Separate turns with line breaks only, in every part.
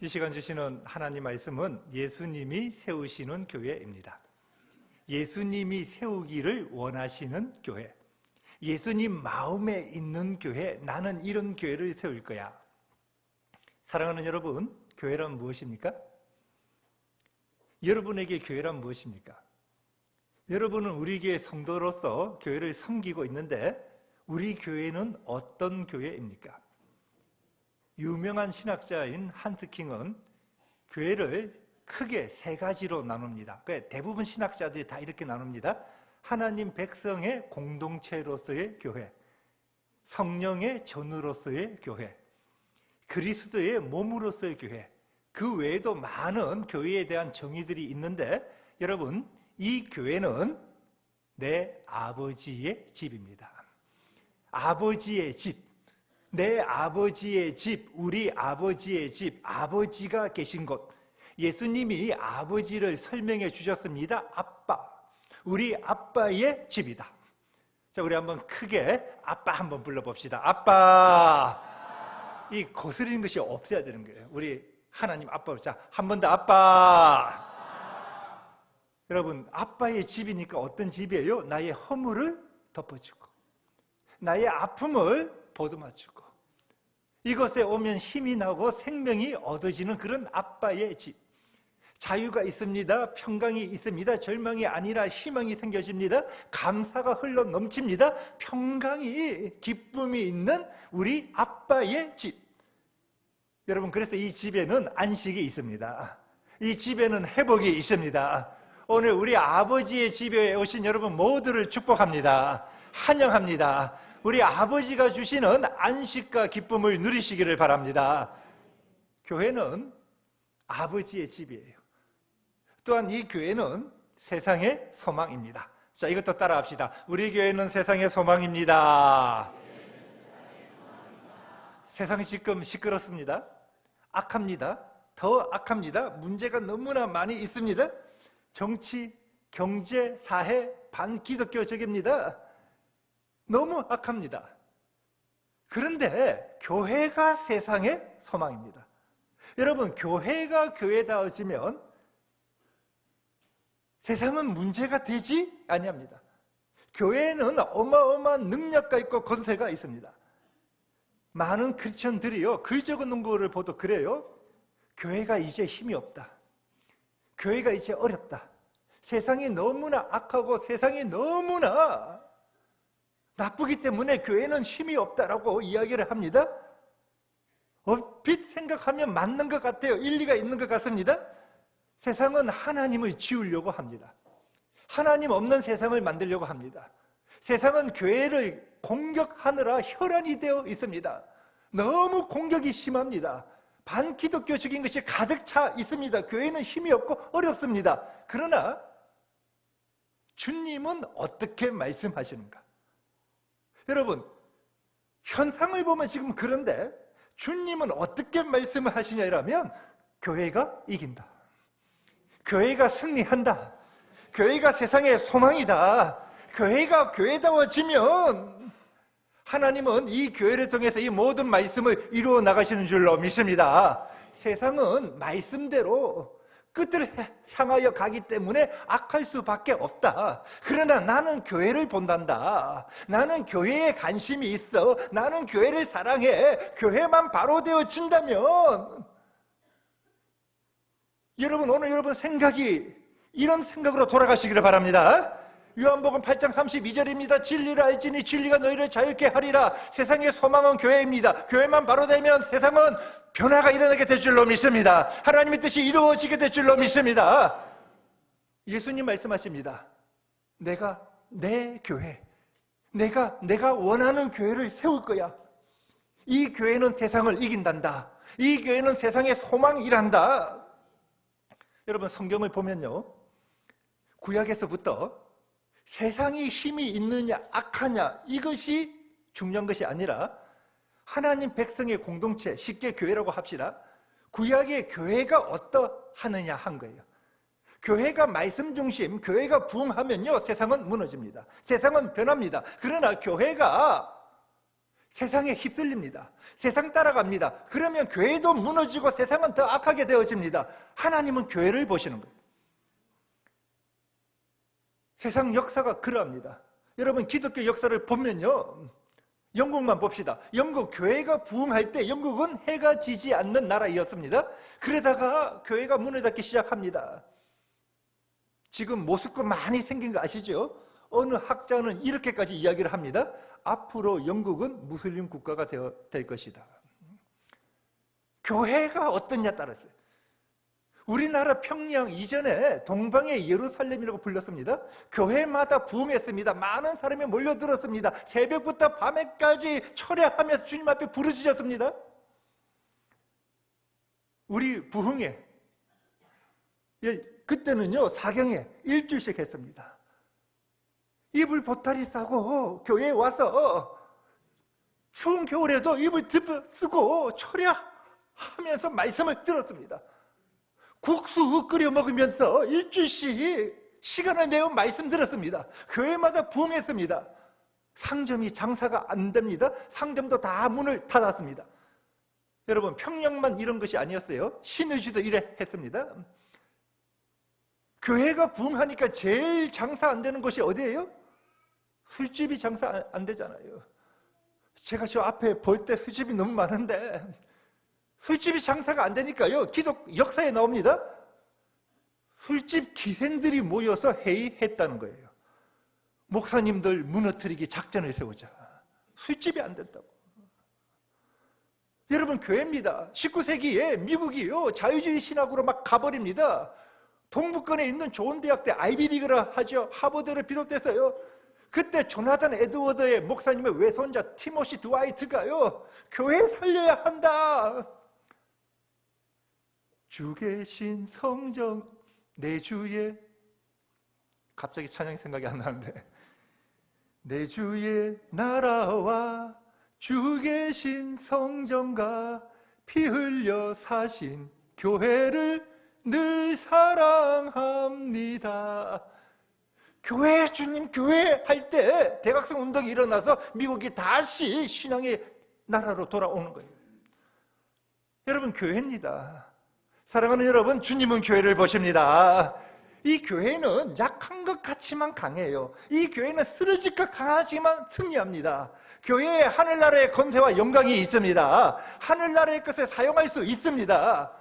이 시간 주시는 하나님 말씀은 예수님이 세우시는 교회입니다. 예수님이 세우기를 원하시는 교회, 예수님 마음에 있는 교회, 나는 이런 교회를 세울 거야. 사랑하는 여러분, 교회란 무엇입니까? 여러분에게 교회란 무엇입니까? 여러분은 우리 교회 성도로서 교회를 섬기고 있는데 우리 교회는 어떤 교회입니까? 유명한 신학자인 한트킹은 교회를 크게 세 가지로 나눕니다. 대부분 신학자들이 다 이렇게 나눕니다. 하나님 백성의 공동체로서의 교회, 성령의 전으로서의 교회, 그리스도의 몸으로서의 교회, 그 외에도 많은 교회에 대한 정의들이 있는데 여러분, 이 교회는 내 아버지의 집입니다. 아버지의 집, 내 아버지의 집, 우리 아버지의 집, 아버지가 계신 곳. 예수님이 아버지를 설명해 주셨습니다. 아빠, 우리 아빠의 집이다. 자, 우리 한번 크게 아빠 한번 불러봅시다. 아빠. 이 거스르는 것이 없어야 되는 거예요. 우리 하나님 아빠. 자, 한 번 더 아빠. 여러분, 아빠의 집이니까 어떤 집이에요? 나의 허물을 덮어주고 나의 아픔을 보듬어주고 이것에 오면 힘이 나고 생명이 얻어지는 그런 아빠의 집. 자유가 있습니다. 평강이 있습니다. 절망이 아니라 희망이 생겨집니다. 감사가 흘러 넘칩니다. 평강이, 기쁨이 있는 우리 아빠의 집. 여러분, 그래서 이 집에는 안식이 있습니다. 이 집에는 회복이 있습니다. 오늘 우리 아버지의 집에 오신 여러분 모두를 축복합니다. 환영합니다. 우리 아버지가 주시는 안식과 기쁨을 누리시기를 바랍니다. 교회는 아버지의 집이에요. 또한 이 교회는 세상의 소망입니다. 자, 이것도 따라합시다. 우리 교회는 세상의 소망입니다. 세상이 지금 시끄럽습니다. 악합니다. 더 악합니다. 문제가 너무나 많이 있습니다. 정치, 경제, 사회, 반기독교적입니다. 너무 악합니다. 그런데 교회가 세상의 소망입니다. 여러분, 교회가 교회다워지면 세상은 문제가 되지 아니합니다. 교회는 어마어마한 능력가 있고 권세가 있습니다. 많은 크리스천들이요, 글 적어놓은 거를 보도 그래요. 교회가 이제 힘이 없다. 교회가 이제 어렵다. 세상이 너무나 악하고 세상이 너무나 나쁘기 때문에 교회는 힘이 없다라고 이야기를 합니다. 얼핏 생각하면 맞는 것 같아요. 일리가 있는 것 같습니다. 세상은 하나님을 지우려고 합니다. 하나님 없는 세상을 만들려고 합니다. 세상은 교회를 공격하느라 혈안이 되어 있습니다. 너무 공격이 심합니다. 반기독교적인 것이 가득 차 있습니다. 교회는 힘이 없고 어렵습니다. 그러나 주님은 어떻게 말씀하시는가? 여러분, 현상을 보면 지금 그런데 주님은 어떻게 말씀을 하시냐라면 교회가 이긴다. 교회가 승리한다. 교회가 세상의 소망이다. 교회가 교회다워지면 하나님은 이 교회를 통해서 이 모든 말씀을 이루어 나가시는 줄로 믿습니다. 세상은 말씀대로 끝을 향하여 가기 때문에 악할 수밖에 없다. 그러나 나는 교회를 본단다. 나는 교회에 관심이 있어. 나는 교회를 사랑해. 교회만 바로 되어진다면 여러분, 오늘 여러분 생각이 이런 생각으로 돌아가시기를 바랍니다. 요한복음 8장 32절입니다. 진리를 알지니 진리가 너희를 자유케 하리라. 세상의 소망은 교회입니다. 교회만 바로 되면 세상은 변화가 일어나게 될 줄로 믿습니다. 하나님의 뜻이 이루어지게 될 줄로 믿습니다. 예수님 말씀하십니다. 내가 내 교회, 내가 원하는 교회를 세울 거야. 이 교회는 세상을 이긴단다. 이 교회는 세상의 소망이란다. 여러분, 성경을 보면요, 구약에서부터 세상이 힘이 있느냐 악하냐 이것이 중요한 것이 아니라 하나님 백성의 공동체, 쉽게 교회라고 합시다. 구약의 교회가 어떠하느냐 한 거예요. 교회가 말씀 중심, 교회가 부흥하면요 세상은 무너집니다. 세상은 변합니다. 그러나 교회가 세상에 휩쓸립니다. 세상 따라갑니다. 그러면 교회도 무너지고 세상은 더 악하게 되어집니다. 하나님은 교회를 보시는 거예요. 세상 역사가 그러합니다. 여러분, 기독교 역사를 보면요, 영국만 봅시다. 영국 교회가 부흥할 때 영국은 해가 지지 않는 나라였습니다. 그러다가 교회가 문을 닫기 시작합니다. 지금 모스크 많이 생긴 거 아시죠? 어느 학자는 이렇게까지 이야기를 합니다. 앞으로 영국은 무슬림 국가가 될 것이다. 교회가 어떠냐 따랐어요. 우리나라 평양 이전에 동방의 예루살렘이라고 불렀습니다. 교회마다 부흥했습니다. 많은 사람이 몰려들었습니다. 새벽부터 밤에까지 철야하면서 주님 앞에 부르짖었습니다. 우리 부흥회, 그때는요 사경에 일주일씩 했습니다. 이불 보따리 싸고 교회에 와서 추운 겨울에도 이불 쓰고 철야하면서 말씀을 들었습니다. 국수 끓여 먹으면서 일주일씩 시간을 내어 말씀 들었습니다. 교회마다 부흥했습니다. 상점이 장사가 안 됩니다. 상점도 다 문을 닫았습니다. 여러분, 평양만 이런 것이 아니었어요. 신의주도 이래 했습니다. 교회가 부흥하니까 제일 장사 안 되는 곳이 어디예요? 술집이 장사 안 되잖아요. 제가 저 앞에 볼 때 술집이 너무 많은데 술집이 장사가 안 되니까요, 기독 역사에 나옵니다. 술집 기생들이 모여서 회의했다는 거예요. 목사님들 무너뜨리기 작전을 세우자. 술집이 안 된다고. 여러분, 교회입니다. 19세기에 미국이요 자유주의 신학으로 막 가버립니다. 동부권에 있는 좋은 대학들, 아이비리그라 하죠. 하버드를 비롯해서요. 그때 조나단 에드워드의 목사님의 외손자 티모시 드와이트가요, 교회 살려야 한다. 주 계신 성정 내 주의, 갑자기 찬양이 생각이 안 나는데, 내 주의 나라와 주 계신 성정과 피 흘려 사신 교회를 늘 사랑합니다. 교회, 주님 교회 할 때 대각성 운동이 일어나서 미국이 다시 신앙의 나라로 돌아오는 거예요. 여러분, 교회입니다. 사랑하는 여러분, 주님은 교회를 보십니다. 이 교회는 약한 것 같지만 강해요. 이 교회는 쓰러질 것 강하지만 승리합니다. 교회에 하늘나라의 권세와 영광이 있습니다. 하늘나라의 것을 사용할 수 있습니다.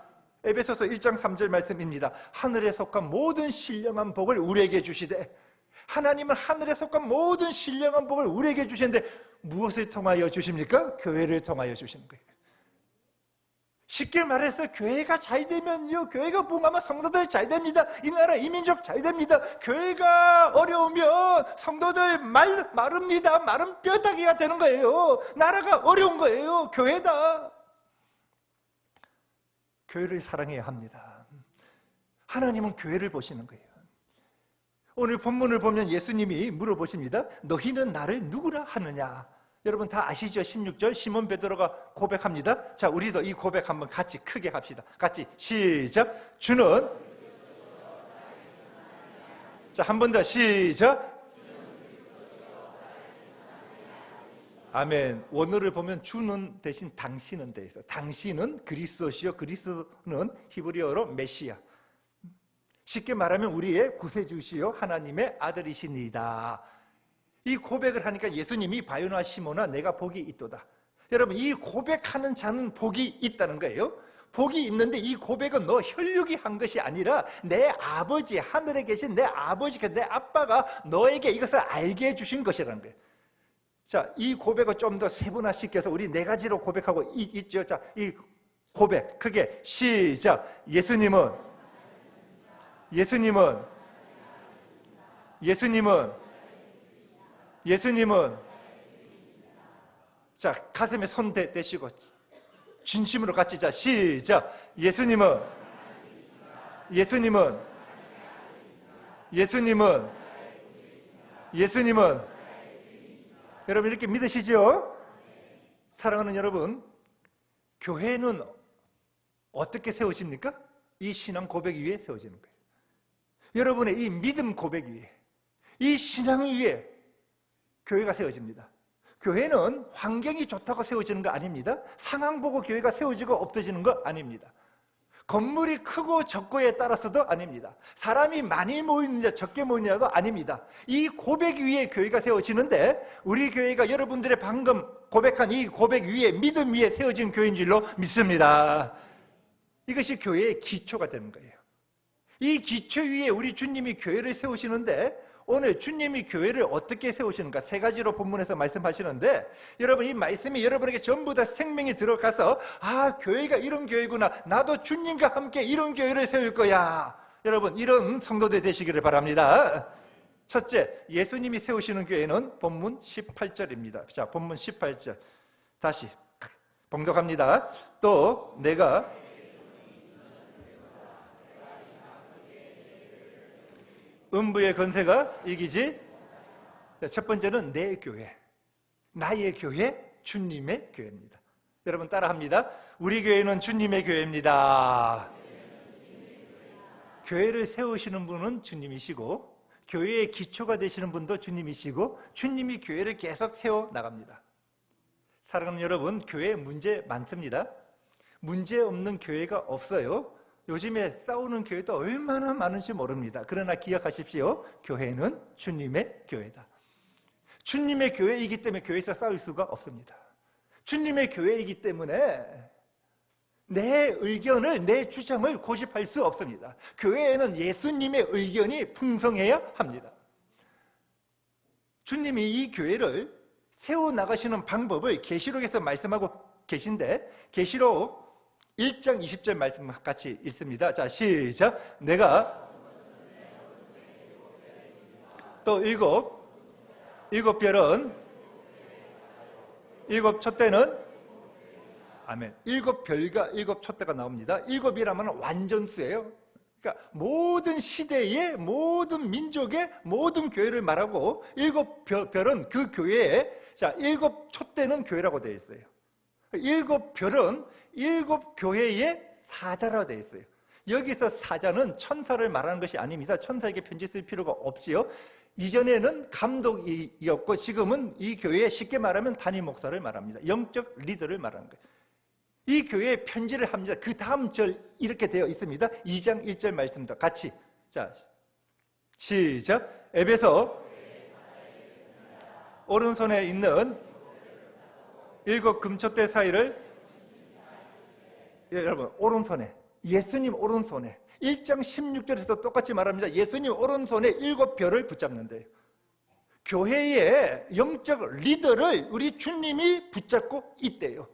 에베소서 1장 3절 말씀입니다. 하늘에 속한 모든 신령한 복을 우리에게 주시되, 하나님은 하늘에 속한 모든 신령한 복을 우리에게 주시는데 무엇을 통하여 주십니까? 교회를 통하여 주시는 거예요. 쉽게 말해서 교회가 잘 되면요, 교회가 부흥하면 성도들 잘 됩니다. 이 나라 이 민족 잘 됩니다. 교회가 어려우면 성도들 마릅니다. 마른 뼈다귀가 되는 거예요. 나라가 어려운 거예요. 교회다. 교회를 사랑해야 합니다. 하나님은 교회를 보시는 거예요. 오늘 본문을 보면 예수님이 물어보십니다. 너희는 나를 누구라 하느냐? 여러분 다 아시죠? 16절 시몬 베드로가 고백합니다. 자, 우리도 이 고백 한번 같이 크게 합시다. 같이 시작. 주는, 자, 한 번 더 시작. 아멘. 원어를 보면 주는 대신 당신은 돼 있어요. 당신은 그리스도시요, 그리스도는 히브리어로 메시아. 쉽게 말하면 우리의 구세주시요 하나님의 아들이시니다. 이 고백을 하니까 예수님이 바요나 시몬아 내가 복이 있도다. 여러분, 이 고백하는 자는 복이 있다는 거예요. 복이 있는데 이 고백은 너 혈육이 한 것이 아니라 내 아버지, 하늘에 계신 내 아버지, 내 아빠가 너에게 이것을 알게 해주신 것이라는 거예요. 자, 이 고백을 좀 더 세분화시켜서 우리 네 가지로 고백하고 있죠. 자, 이 고백 크게 시작. 예수님은 자, 가슴에 손 대시고 진심으로 같이, 자, 시작. 예수님은 여러분 이렇게 믿으시죠? 사랑하는 여러분, 교회는 어떻게 세우십니까? 이 신앙 고백 위에 세워지는 거예요. 여러분의 이 믿음 고백 위에, 이 신앙 위에 교회가 세워집니다. 교회는 환경이 좋다고 세워지는 거 아닙니다. 상황 보고 교회가 세워지고 없어지는 거 아닙니다. 건물이 크고 적고에 따라서도 아닙니다. 사람이 많이 모이느냐 적게 모이느냐도 아닙니다. 이 고백 위에 교회가 세워지는데 우리 교회가 여러분들의 방금 고백한 이 고백 위에 믿음 위에 세워진 교회인 줄로 믿습니다. 이것이 교회의 기초가 되는 거예요. 이 기초 위에 우리 주님이 교회를 세우시는데 오늘 주님이 교회를 어떻게 세우시는가 세 가지로 본문에서 말씀하시는데 여러분 이 말씀이 여러분에게 전부 다 생명이 들어가서 교회가 이런 교회구나, 나도 주님과 함께 이런 교회를 세울 거야, 여러분 이런 성도들 되시기를 바랍니다. 첫째, 예수님이 세우시는 교회는 본문 18절입니다. 자, 본문 18절 다시 봉독합니다. 또 내가 음부의 권세가 이기지. 첫 번째는 내 교회, 나의 교회, 주님의 교회입니다. 여러분 따라합니다. 우리 교회는 주님의 교회입니다. 교회를 세우시는 분은 주님이시고 교회의 기초가 되시는 분도 주님이시고 주님이 교회를 계속 세워나갑니다. 사랑하는 여러분, 교회에 문제 많습니다. 문제 없는 교회가 없어요. 요즘에 싸우는 교회도 얼마나 많은지 모릅니다. 그러나 기억하십시오. 교회는 주님의 교회다. 주님의 교회이기 때문에 교회에서 싸울 수가 없습니다. 주님의 교회이기 때문에 내 의견을, 내 주장을 고집할 수 없습니다. 교회에는 예수님의 의견이 풍성해야 합니다. 주님이 이 교회를 세워나가시는 방법을 계시록에서 말씀하고 계신데 계시록 1장 20절 말씀 같이 읽습니다. 자, 시작. 내가 또 일곱 별은 일곱 촛대는 아멘. 일곱 별과 일곱 촛대가 나옵니다. 일곱이라면 완전수예요. 그러니까 모든 시대의 모든 민족의 모든 교회를 말하고 일곱 별은 그 교회에 자 일곱 촛대는 교회라고 되어 있어요. 일곱 별은 일곱 교회의 사자라고 되어 있어요. 여기서 사자는 천사를 말하는 것이 아닙니다. 천사에게 편지 쓸 필요가 없지요. 이전에는 감독이었고 지금은 이 교회에 쉽게 말하면 담임 목사를 말합니다. 영적 리더를 말하는 거예요. 이 교회에 편지를 합니다. 그 다음 절 이렇게 되어 있습니다. 2장 1절 말씀도 같이 자 시작. 에베소 오른손에 있는 일곱 금촛대 사이를 여러분 오른손에 예수님 오른손에 1장 16절에서 똑같이 말합니다. 예수님 오른손에 일곱 별을 붙잡는데요. 교회의 영적 리더를 우리 주님이 붙잡고 있대요.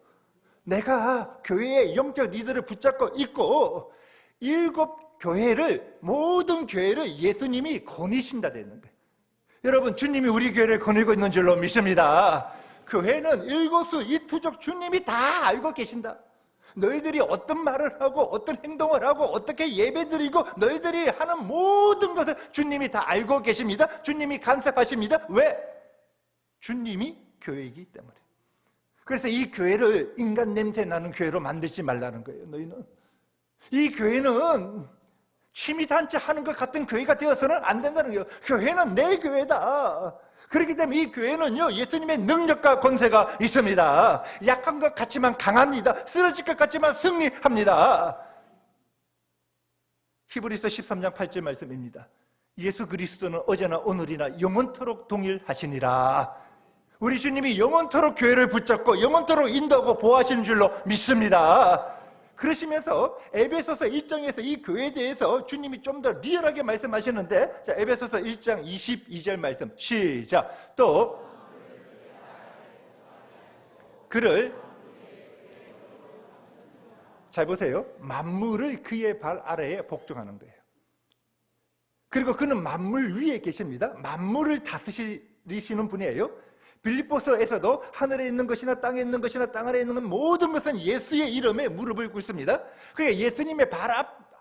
내가 교회의 영적 리더를 붙잡고 있고 일곱 교회를 모든 교회를 예수님이 거니신다 되는 거예요. 여러분 주님이 우리 교회를 거니고 있는 줄로 믿습니다. 교회는 일거수일투족 주님이 다 알고 계신다. 너희들이 어떤 말을 하고 어떤 행동을 하고 어떻게 예배드리고 너희들이 하는 모든 것을 주님이 다 알고 계십니다. 주님이 간섭하십니다. 왜? 주님이 교회이기 때문에. 그래서 이 교회를 인간 냄새 나는 교회로 만들지 말라는 거예요. 너희는 이 교회는 취미단체 하는 것 같은 교회가 되어서는 안 된다는 거예요. 교회는 내 교회다. 그렇기 때문에 이 교회는요 예수님의 능력과 권세가 있습니다. 약한 것 같지만 강합니다. 쓰러질 것 같지만 승리합니다. 히브리서 13장 8절 말씀입니다. 예수 그리스도는 어제나 오늘이나 영원토록 동일하시니라. 우리 주님이 영원토록 교회를 붙잡고 영원토록 인도하고 보호하시는 줄로 믿습니다. 그러시면서 에베소서 1장에서 이 교회에 대해서 주님이 좀 더 리얼하게 말씀하시는데 자 에베소서 1장 22절 말씀 시작. 또 그를 잘 보세요. 만물을 그의 발 아래에 복종하는 거예요. 그리고 그는 만물 위에 계십니다. 만물을 다스리시는 분이에요. 빌립보서에서도 하늘에 있는 것이나 땅에 있는 것이나 땅 아래에 있는 모든 것은 예수의 이름에 무릎을 꿇습니다. 그게 예수님의 발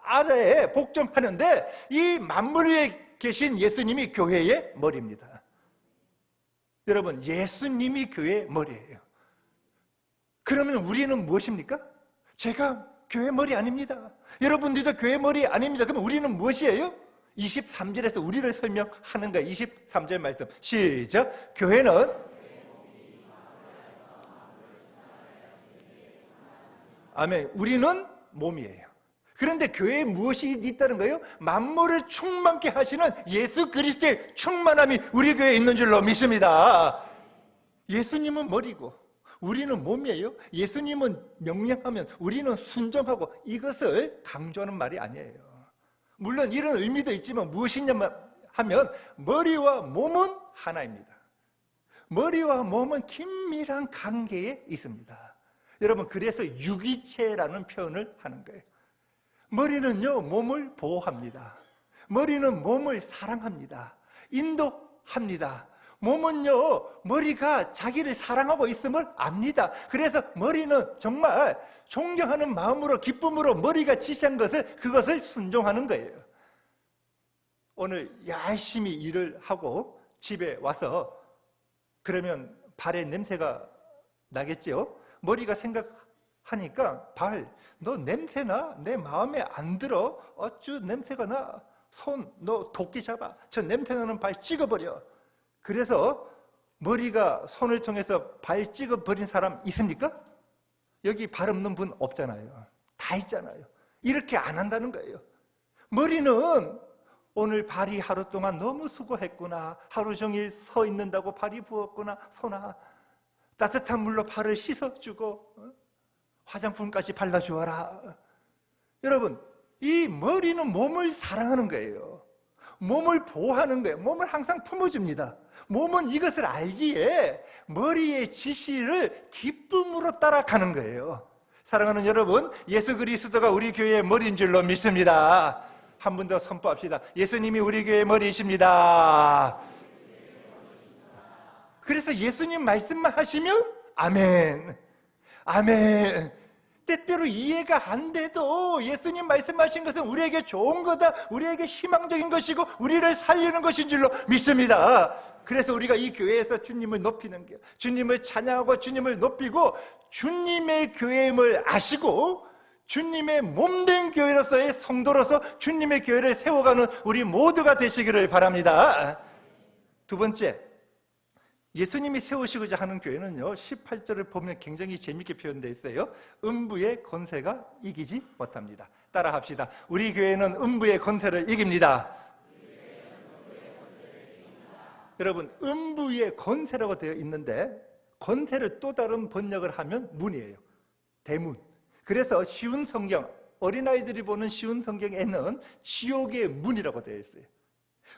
아래에 복종하는데 이 만물 위에 계신 예수님이 교회의 머리입니다. 여러분 예수님이 교회의 머리예요. 그러면 우리는 무엇입니까? 제가 교회 머리 아닙니다. 여러분들도 교회 머리 아닙니다. 그럼 우리는 무엇이에요? 23절에서 우리를 설명하는 거예요. 23절 말씀 시작. 교회는 아멘. 우리는 몸이에요. 그런데 교회에 무엇이 있다는 거예요? 만물을 충만케 하시는 예수 그리스도의 충만함이 우리 교회에 있는 줄로 믿습니다. 예수님은 머리고 우리는 몸이에요. 예수님은 명령하면 우리는 순종하고, 이것을 강조하는 말이 아니에요. 물론 이런 의미도 있지만 무엇이냐 하면 머리와 몸은 하나입니다. 머리와 몸은 긴밀한 관계에 있습니다. 여러분, 그래서 유기체라는 표현을 하는 거예요. 머리는요, 몸을 보호합니다. 머리는 몸을 사랑합니다. 인도합니다. 몸은요, 머리가 자기를 사랑하고 있음을 압니다. 그래서 머리는 정말 존경하는 마음으로, 기쁨으로 머리가 지시한 그것을 순종하는 거예요. 오늘 열심히 일을 하고 집에 와서 그러면 발에 냄새가 나겠죠? 머리가 생각하니까, 너 냄새나? 내 마음에 안 들어? 어쭈 냄새가 나? 손, 너 도끼 잡아. 저 냄새나는 발 찍어버려. 그래서 머리가 손을 통해서 발 찍어버린 사람 있습니까? 여기 발 없는 분 없잖아요. 다 있잖아요. 이렇게 안 한다는 거예요. 머리는 오늘 발이 하루 동안 너무 수고했구나, 하루 종일 서 있는다고 발이 부었구나, 손아 따뜻한 물로 발을 씻어주고 화장품까지 발라주어라. 여러분, 이 머리는 몸을 사랑하는 거예요. 몸을 보호하는 거예요. 몸을 항상 품어줍니다. 몸은 이것을 알기에 머리의 지시를 기쁨으로 따라가는 거예요. 사랑하는 여러분, 예수 그리스도가 우리 교회의 머리인 줄로 믿습니다. 한 번 더 선포합시다. 예수님이 우리 교회의 머리이십니다. 그래서 예수님 말씀만 하시면 아멘, 아멘. 때때로 이해가 안 돼도 예수님 말씀하신 것은 우리에게 좋은 거다, 우리에게 희망적인 것이고 우리를 살리는 것인 줄로 믿습니다. 그래서 우리가 이 교회에서 주님을 높이는 게, 주님을 찬양하고 주님을 높이고 주님의 교회임을 아시고 주님의 몸된 교회로서의 성도로서 주님의 교회를 세워가는 우리 모두가 되시기를 바랍니다. 두 번째, 예수님이 세우시고자 하는 교회는요, 18절을 보면 굉장히 재밌게 표현되어 있어요. 음부의 권세가 이기지 못합니다. 따라 합시다. 우리 교회는 음부의 권세를 이깁니다. 여러분, 음부의 권세라고 되어 있는데, 권세를 또 다른 번역을 하면 문이에요. 대문. 그래서 쉬운 성경, 어린아이들이 보는 쉬운 성경에는 지옥의 문이라고 되어 있어요.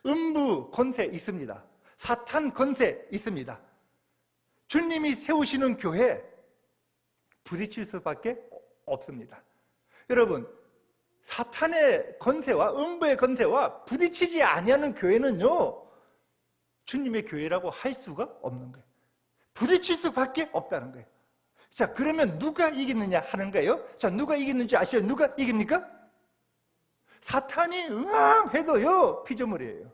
음부 권세 있습니다. 사탄 권세 있습니다. 주님이 세우시는 교회 부딪힐 수밖에 없습니다. 여러분, 사탄의 권세와 음부의 권세와 부딪히지 아니하는 교회는요, 주님의 교회라고 할 수가 없는 거예요. 부딪힐 수밖에 없다는 거예요. 자, 그러면 누가 이기느냐 하는 거예요. 자, 누가 이기는지 아시죠? 누가 이깁니까? 사탄이 해도요, 피조물이에요.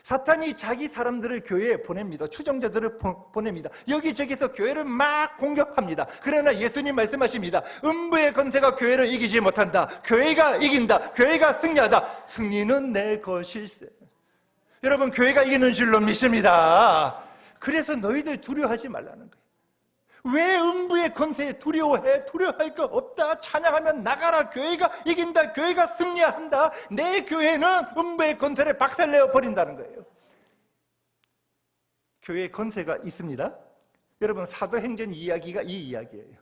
사탄이 자기 사람들을 교회에 보냅니다. 추종자들을 보냅니다. 여기저기서 교회를 막 공격합니다. 그러나 예수님 말씀하십니다. 음부의 권세가 교회를 이기지 못한다. 교회가 이긴다. 교회가 승리하다. 승리는 내 것일세. 여러분, 교회가 이기는 줄로 믿습니다. 그래서 너희들 두려워하지 말라는 거예요. 왜 음부의 권세에 두려워해? 두려워할 거 없다. 찬양하면 나가라. 교회가 이긴다. 교회가 승리한다. 내 교회는 음부의 권세를 박살내어 버린다는 거예요. 교회의 권세가 있습니다. 여러분, 사도행전 이야기가 이 이야기예요.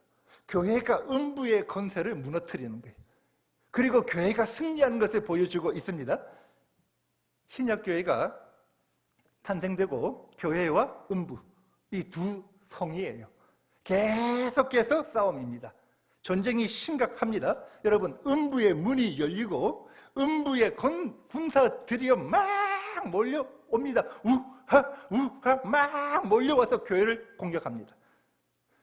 교회가 음부의 권세를 무너뜨리는 거예요. 그리고 교회가 승리하는 것을 보여주고 있습니다. 신약교회가 탄생되고 교회와 음부, 이 두 성이에요. 계속해서 싸움입니다. 전쟁이 심각합니다. 여러분, 음부의 문이 열리고 음부의 군사들이 막 몰려옵니다. 우하 막 몰려와서 교회를 공격합니다.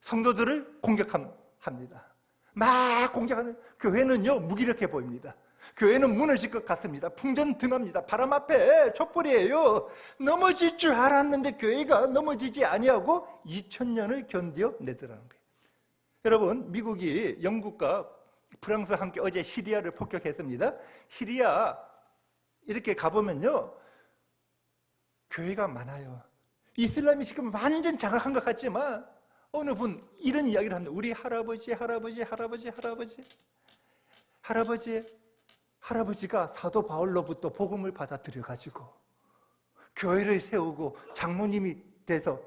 성도들을 공격합니다. 막 공격하는, 교회는요, 무기력해 보입니다. 교회는 무너질 것 같습니다. 풍전등합니다. 바람 앞에 촛불이에요. 넘어질 줄 알았는데 교회가 넘어지지 아니하고 2000년을 견뎌내더라는 거예요. 여러분, 미국이 영국과 프랑스와 함께 어제 시리아를 폭격했습니다. 시리아 이렇게 가보면요, 교회가 많아요. 이슬람이 지금 완전 장악한 것 같지만 어느 분 이런 이야기를 합니다. 우리 할아버지가 사도 바울로부터 복음을 받아들여 가지고 교회를 세우고 장로님이 돼서,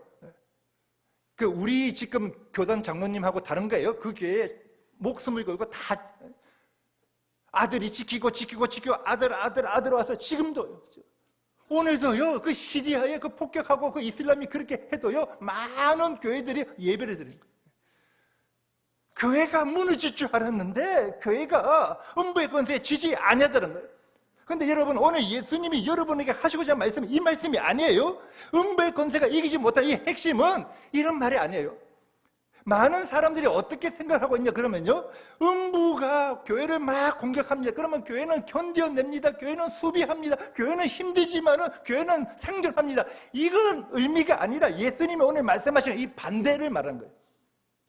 우리 지금 교단 장로님하고 다른 거예요. 그 교회에 목숨을 걸고 다 아들이 지키고 아들 와서 지금도 오늘도요, 그 시리아에 그 폭격하고 그 이슬람이 그렇게 해도요, 많은 교회들이 예배를 드리는 거예요. 교회가 무너질 줄 알았는데 교회가 음부의 권세에 지지 아니하더라는 거예요. 그런데 여러분, 오늘 예수님이 여러분에게 하시고자 한 말씀은 이 말씀이 아니에요. 음부의 권세가 이기지 못한 이 핵심은 이런 말이 아니에요. 많은 사람들이 어떻게 생각하고 있냐 그러면요, 음부가 교회를 막 공격합니다. 그러면 교회는 견뎌냅니다. 교회는 수비합니다. 교회는 힘들지만은 교회는 생존합니다. 이건 의미가 아니라 예수님이 오늘 말씀하시는 이 반대를 말하는 거예요.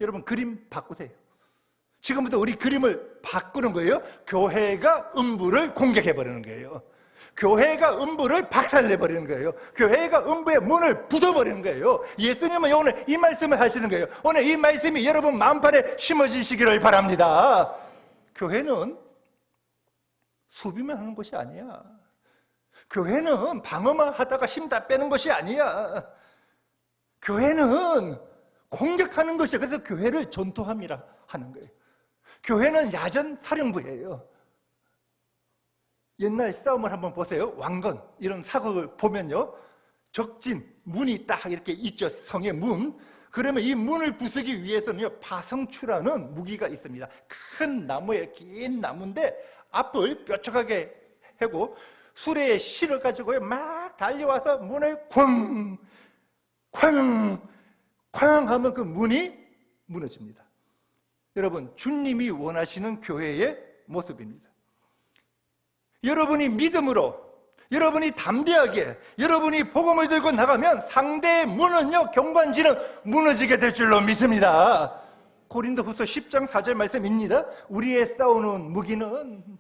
여러분, 그림 바꾸세요. 지금부터 우리 그림을 바꾸는 거예요. 교회가 음부를 공격해버리는 거예요. 교회가 음부를 박살내버리는 거예요. 교회가 음부의 문을 부숴버리는 거예요. 예수님은 오늘 이 말씀을 하시는 거예요. 오늘 이 말씀이 여러분 마음판에 심어지시기를 바랍니다. 교회는 수비만 하는 것이 아니야. 교회는 방어만 하다가 힘 다 빼는 것이 아니야. 교회는 공격하는 것이에요. 그래서 교회를 전투함이라 하는 거예요. 교회는 야전 사령부예요. 옛날 싸움을 한번 보세요. 왕건 이런 사극을 보면요, 적진 문이 딱 이렇게 있죠. 성의 문. 그러면 이 문을 부수기 위해서는요, 파성추라는 무기가 있습니다. 큰 나무에, 긴 나무인데 앞을 뾰족하게 하고 수레에 실을 가지고 막 달려와서 문을 쾅 하면 그 문이 무너집니다. 여러분, 주님이 원하시는 교회의 모습입니다. 여러분이 믿음으로, 여러분이 담대하게, 여러분이 복음을 들고 나가면 상대의 문은요, 경관지는 무너지게 될 줄로 믿습니다. 고린도후서 10장 4절 말씀입니다. 우리의 싸우는 무기는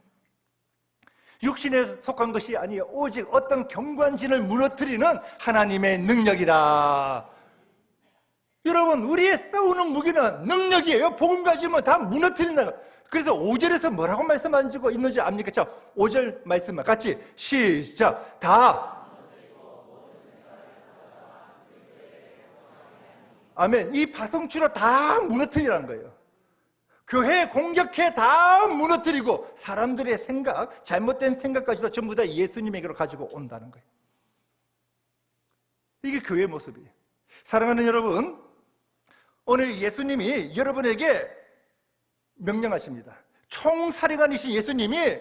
육신에 속한 것이 아니요 오직 어떤 경관진을 무너뜨리는 하나님의 능력이라. 여러분, 우리의 싸우는 무기는 능력이에요. 복음 가지면 다 무너뜨린다. 그래서 5절에서 뭐라고 말씀하시고 있는지 압니까? 자, 5절 말씀만 같이 시작. 다. 아멘. 이 파성추로 다 무너뜨리라는 거예요. 교회 공격해 다 무너뜨리고 사람들의 생각, 잘못된 생각까지도 전부 다 예수님에게로 가지고 온다는 거예요. 이게 교회의 모습이에요. 사랑하는 여러분, 오늘 예수님이 여러분에게 명령하십니다. 총사령관이신 예수님이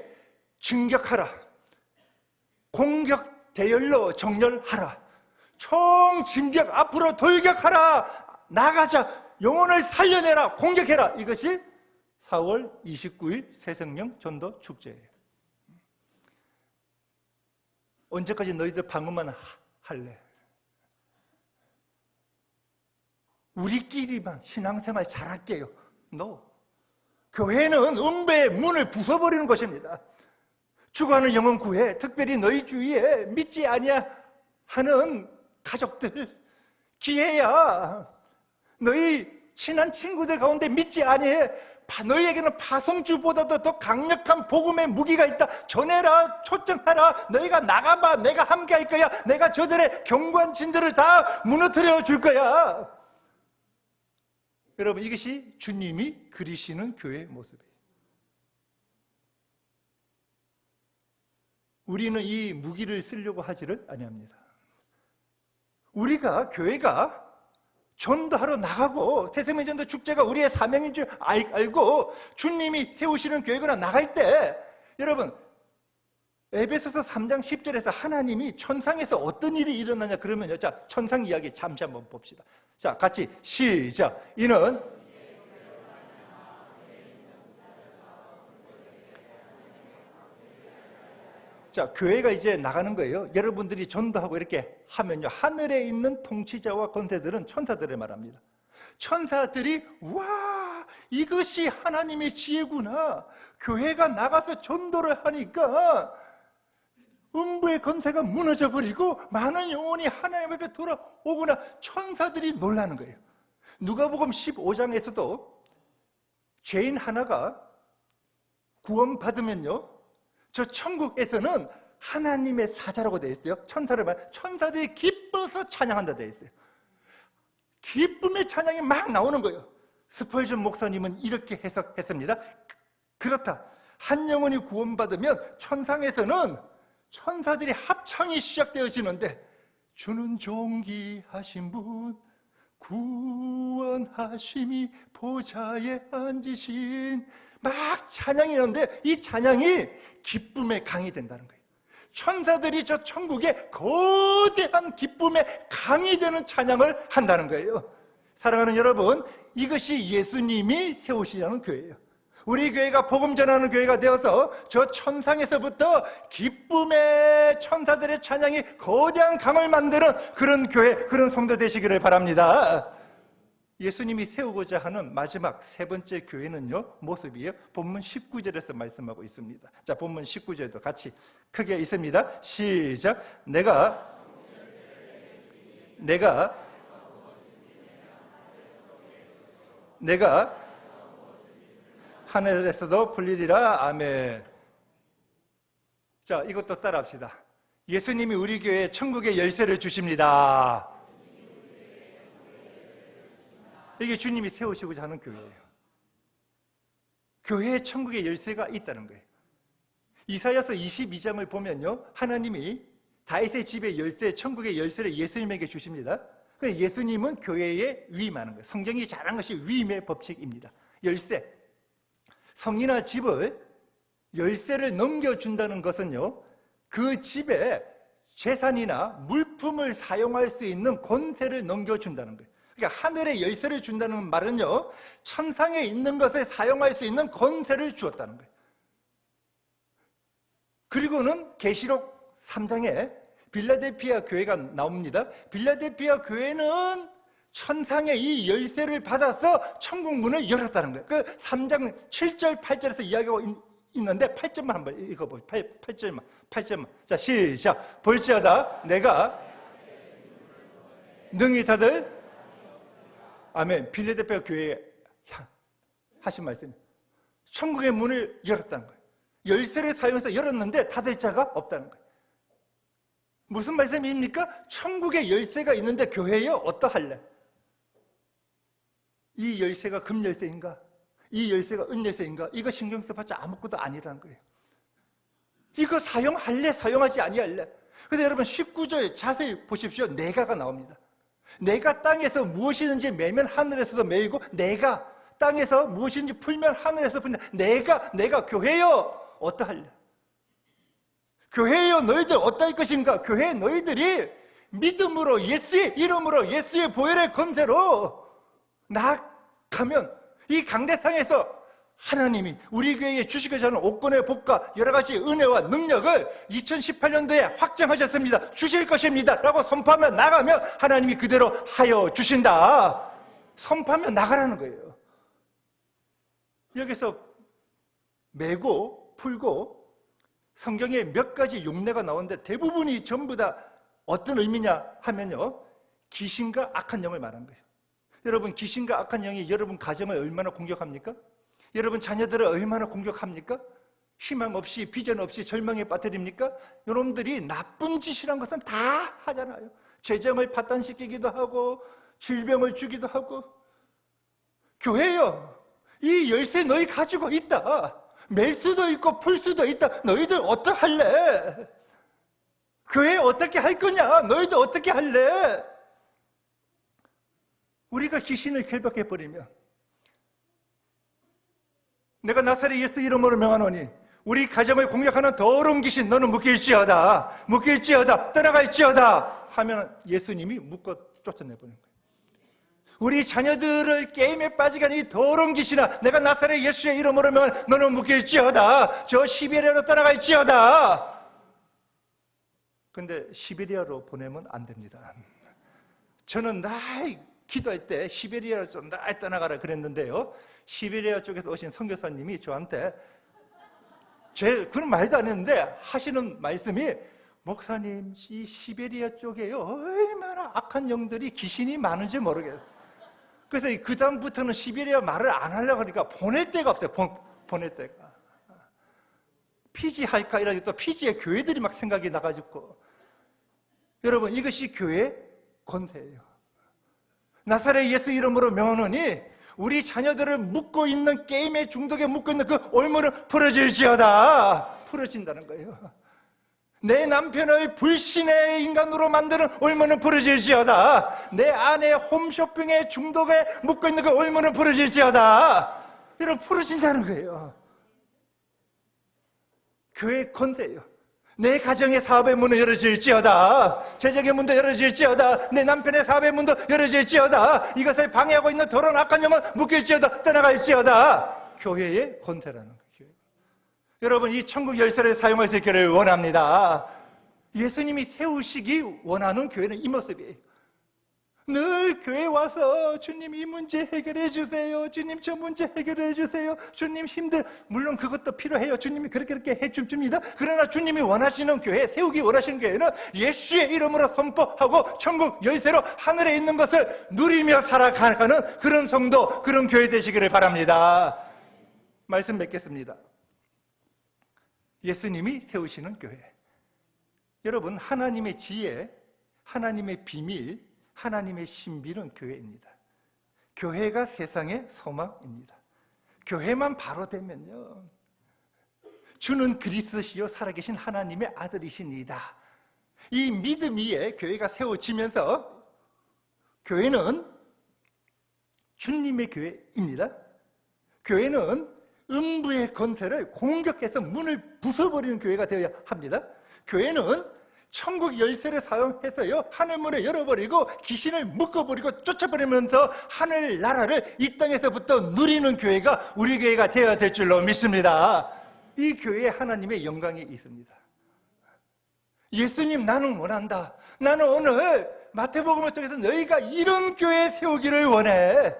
진격하라, 공격 대열로 정렬하라, 총진격 앞으로 돌격하라, 나가자, 영혼을 살려내라, 공격해라. 이것이 4월 29일 새생명 전도 축제예요. 언제까지 너희들 방어만 할래? 우리끼리만 신앙생활 잘할게요. No. 교회는 음배의 문을 부숴버리는 것입니다. 죽어가는 영혼 구해, 특별히 너희 주위에 믿지 아니야 하는 가족들, 기회야. 너희 친한 친구들 가운데 믿지 아니해, 너희에게는 파송주보다도 더 강력한 복음의 무기가 있다. 전해라, 초청하라. 너희가 나가봐, 내가 함께할 거야. 내가 저들의 경관진들을 다 무너뜨려 줄 거야. 여러분, 이것이 주님이 그리시는 교회의 모습이에요. 우리는 이 무기를 쓰려고 하지를 아니합니다. 우리가, 교회가 전도하러 나가고 새생명 전도 축제가 우리의 사명인 줄 알고 주님이 세우시는 교회가 나갈 때, 여러분, 에베소서 3장 10절에서 하나님이 천상에서 어떤 일이 일어나냐 그러면요, 자, 천상 이야기 잠시 한번 봅시다. 자, 같이 시작. 이는 자, 교회가 이제 나가는 거예요. 여러분들이 전도하고 이렇게 하면요, 하늘에 있는 통치자와 권세들은 천사들을 말합니다. 천사들이 와, 이것이 하나님의 지혜구나. 교회가 나가서 전도를 하니까 음부의 권세가 무너져 버리고 많은 영혼이 하나님 앞에 돌아오구나. 천사들이 놀라는 거예요. 누가복음 15장에서도 죄인 하나가 구원받으면요, 저 천국에서는 하나님의 사자라고 되어 있어요. 천사들이 기뻐서 찬양한다 되어 있어요. 기쁨의 찬양이 막 나오는 거예요. 스펄전 목사님은 이렇게 해석했습니다. 그렇다, 한 영혼이 구원받으면 천상에서는 천사들이 합창이 시작되어지는데, 주는 존귀하신 분, 구원하심이 보좌에 앉으신, 막 찬양이 나는데 이 찬양이 기쁨의 강이 된다는 거예요. 천사들이 저 천국에 거대한 기쁨의 강이 되는 찬양을 한다는 거예요. 사랑하는 여러분, 이것이 예수님이 세우시려는 교회예요. 우리 교회가 복음 전하는 교회가 되어서 저 천상에서부터 기쁨의 천사들의 찬양이 거대한 강을 만드는 그런 교회, 그런 성도 되시기를 바랍니다. 예수님이 세우고자 하는 마지막 세 번째 교회는요, 모습이에요. 본문 19절에서 말씀하고 있습니다. 자, 본문 19절도 같이 크게 있습니다. 시작. 내가 하늘에서도 풀리리라. 아멘. 자, 이것도 따라합시다. 예수님이 우리 교회에 천국의 열쇠를 주십니다. 이게 주님이 세우시고자 하는 교회예요. 교회에 천국의 열쇠가 있다는 거예요. 이사야서 22장을 보면요, 하나님이 다윗의 집의 열쇠, 천국의 열쇠를 예수님에게 주십니다. 그래서 예수님은 교회에 위임하는 거예요. 성경이 잘한 것이 위임의 법칙입니다. 열쇠, 성이나 집을 열쇠를 넘겨준다는 것은요, 그 집에 재산이나 물품을 사용할 수 있는 권세를 넘겨준다는 거예요. 그러니까 하늘의 열쇠를 준다는 말은요, 천상에 있는 것을 사용할 수 있는 권세를 주었다는 거예요. 그리고는 계시록 3장에 빌라델피아 교회가 나옵니다. 빌라델피아 교회는 천상의 이 열쇠를 받아서 천국 문을 열었다는 거예요. 그 3장 7절, 8절에서 이야기하고 있는데 8절만 한번 읽어보세요. 8절만. 자, 시작. 볼지어다 내가 능히 다들, 아멘. 빌라델피아 교회에 하신 말씀이 천국의 문을 열었다는 거예요. 열쇠를 사용해서 열었는데 닫을 자가 없다는 거예요. 무슨 말씀입니까? 천국의 열쇠가 있는데 교회에 어떠할래? 이 열쇠가 금 열쇠인가? 이 열쇠가 은 열쇠인가? 이거 신경 써봤자 아무것도 아니라는 거예요. 이거 사용할래? 사용하지 아니할래? 그래서 여러분 19절 자세히 보십시오. 내가가 나옵니다. 내가 땅에서 무엇이든지 매면 하늘에서도 매이고, 내가 땅에서 무엇이든지 풀면 하늘에서 풀린다. 내가 교회여 어떠할래? 교회여 너희들 어떠할 것인가? 교회 너희들이 믿음으로, 예수의 이름으로, 예수의 보혈의 권세로 나아가면 이 강대상에서 하나님이 우리 교회에 주시고자 하는 옥권의 복과 여러 가지 은혜와 능력을 2018년도에 확정하셨습니다. 주실 것입니다 라고 선포하며 나가면 하나님이 그대로 하여 주신다. 선포하며 나가라는 거예요. 여기서 매고 풀고 성경에 몇 가지 용례가 나오는데 대부분이 전부 다 어떤 의미냐 하면요, 귀신과 악한 영을 말하는 거예요. 여러분, 귀신과 악한 영이 여러분 가정을 얼마나 공격합니까? 여러분 자녀들을 얼마나 공격합니까? 희망 없이, 비전 없이 절망에 빠뜨립니까? 여러분들이 나쁜 짓이란 것은 다 하잖아요. 재정을 파탄시키기도 하고 질병을 주기도 하고. 교회요, 이 열쇠 너희 가지고 있다. 맬 수도 있고 풀 수도 있다. 너희들 어떡할래? 교회 어떻게 할 거냐? 너희들 어떻게 할래? 우리가 귀신을 결박해버리면, 내가 나사렛 예수 이름으로 명하노니 우리 가정을 공격하는 더러운 귀신 너는 묶일지어다, 떠나갈지어다 하면 예수님이 묶어 쫓아내버리는 거예요. 우리 자녀들을 게임에 빠지게 하는 이 더러운 귀신아, 내가 나사렛 예수의 이름으로 명하노니 너는 묶일지어다, 저 시베리아로 떠나갈지어다. 근데 시베리아로 보내면 안 됩니다. 저는 날 기도할 때 시베리아로 좀 날 떠나가라 그랬는데요, 시베리아 쪽에서 오신 선교사님이 저한테 그런 말도 안 했는데 하시는 말씀이, 목사님, 이 시베리아 쪽에요 얼마나 악한 영들이, 귀신이 많은지 모르겠어요. 그래서 그 다음부터는 시베리아 말을 안 하려고 하니까 보낼 데가 없어요. 보낼 데가. 피지 할까 이러지 또 피지의 교회들이 막 생각이 나가지고. 여러분, 이것이 교회의 권세예요. 나사렛 예수 이름으로 명하노니 우리 자녀들을 묶고 있는 게임의 중독에 묶고 있는 그 올무는 풀어질지어다. 풀어진다는 거예요. 내 남편을 불신의 인간으로 만드는 올무는 풀어질지어다. 내 아내 홈쇼핑의 중독에 묶고 있는 그 올무는 풀어질지어다. 여러분, 풀어진다는 거예요. 교회의 권세예요. 내 가정의 사업의 문은 열어질지어다. 재정의 문도 열어질지어다. 내 남편의 사업의 문도 열어질지어다. 이것을 방해하고 있는 더러운 악한 영은 묶일지어다. 떠나갈지어다. 교회의 권세라는 거예요. 여러분, 이 천국 열쇠를 사용할 수 있기를 원합니다. 예수님이 세우시기 원하는 교회는 이 모습이에요. 늘 교회 와서 주님 이 문제 해결해 주세요. 주님 저 문제 해결해 주세요. 주님 힘들, 물론 그것도 필요해요. 주님이 그렇게 해줍니다. 그러나 주님이 원하시는 교회, 세우기 원하시는 교회는 예수의 이름으로 선포하고 천국 열쇠로 하늘에 있는 것을 누리며 살아가는 그런 성도, 그런 교회 되시기를 바랍니다. 말씀 맺겠습니다. 예수님이 세우시는 교회. 여러분, 하나님의 지혜, 하나님의 비밀, 하나님의 신비는 교회입니다. 교회가 세상의 소망입니다. 교회만 바로 되면요, 주는 그리스도시요 살아계신 하나님의 아들이시니이다. 이 믿음 위에 교회가 세워지면서 교회는 주님의 교회입니다. 교회는 음부의 권세를 공격해서 문을 부숴버리는 교회가 되어야 합니다. 교회는 천국 열쇠를 사용해서요, 하늘문을 열어버리고 귀신을 묶어버리고 쫓아버리면서 하늘나라를 이 땅에서부터 누리는 교회가 우리 교회가 되어야 될 줄로 믿습니다. 이 교회에 하나님의 영광이 있습니다. 예수님, 나는 원한다. 나는 오늘 마태복음을 통해서 너희가 이런 교회 세우기를 원해.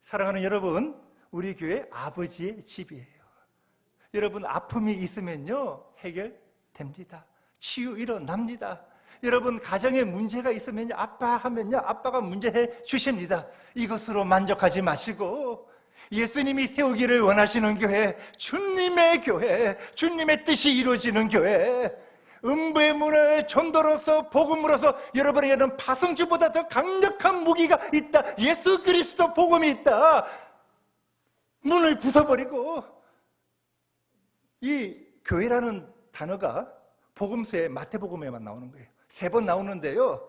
사랑하는 여러분, 우리 교회 아버지의 집이에요. 여러분, 아픔이 있으면요 해결됩니다. 치유 일어납니다. 여러분, 가정에 문제가 있으면 아빠 하면요 아빠가 문제해 주십니다. 이것으로 만족하지 마시고 예수님이 세우기를 원하시는 교회, 주님의 교회, 주님의 뜻이 이루어지는 교회, 음부의 문을 전도로서 복음으로서 여러분에게는 파성주보다 더 강력한 무기가 있다. 예수 그리스도 복음이 있다. 문을 부숴버리고, 이 교회라는 단어가 복음서에 마태복음에만 나오는 거예요. 3번 나오는데요,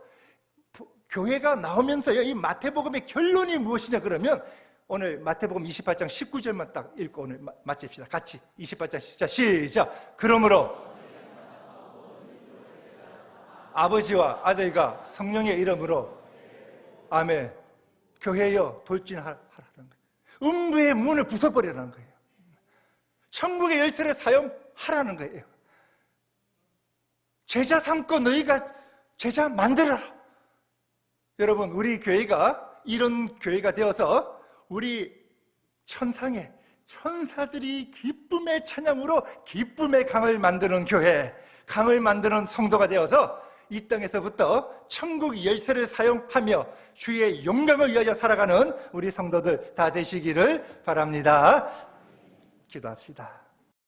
교회가 나오면서요, 이 마태복음의 결론이 무엇이냐 그러면 오늘 마태복음 28장 19절만 딱 읽고 오늘 마칩시다. 같이 28장 시작. 그러므로 아버지와 아들과 성령의 이름으로 아멘. 교회여 돌진하라는 거예요. 음부의 문을 부숴버리라는 거예요. 천국의 열쇠를 사용하라는 거예요. 제자 삼고 너희가 제자 만들어라. 여러분, 우리 교회가 이런 교회가 되어서 우리 천상에 천사들이 기쁨의 찬양으로 기쁨의 강을 만드는 교회, 강을 만드는 성도가 되어서 이 땅에서부터 천국 열쇠를 사용하며 주의 영광을 위하여 살아가는 우리 성도들 다 되시기를 바랍니다. 기도합시다.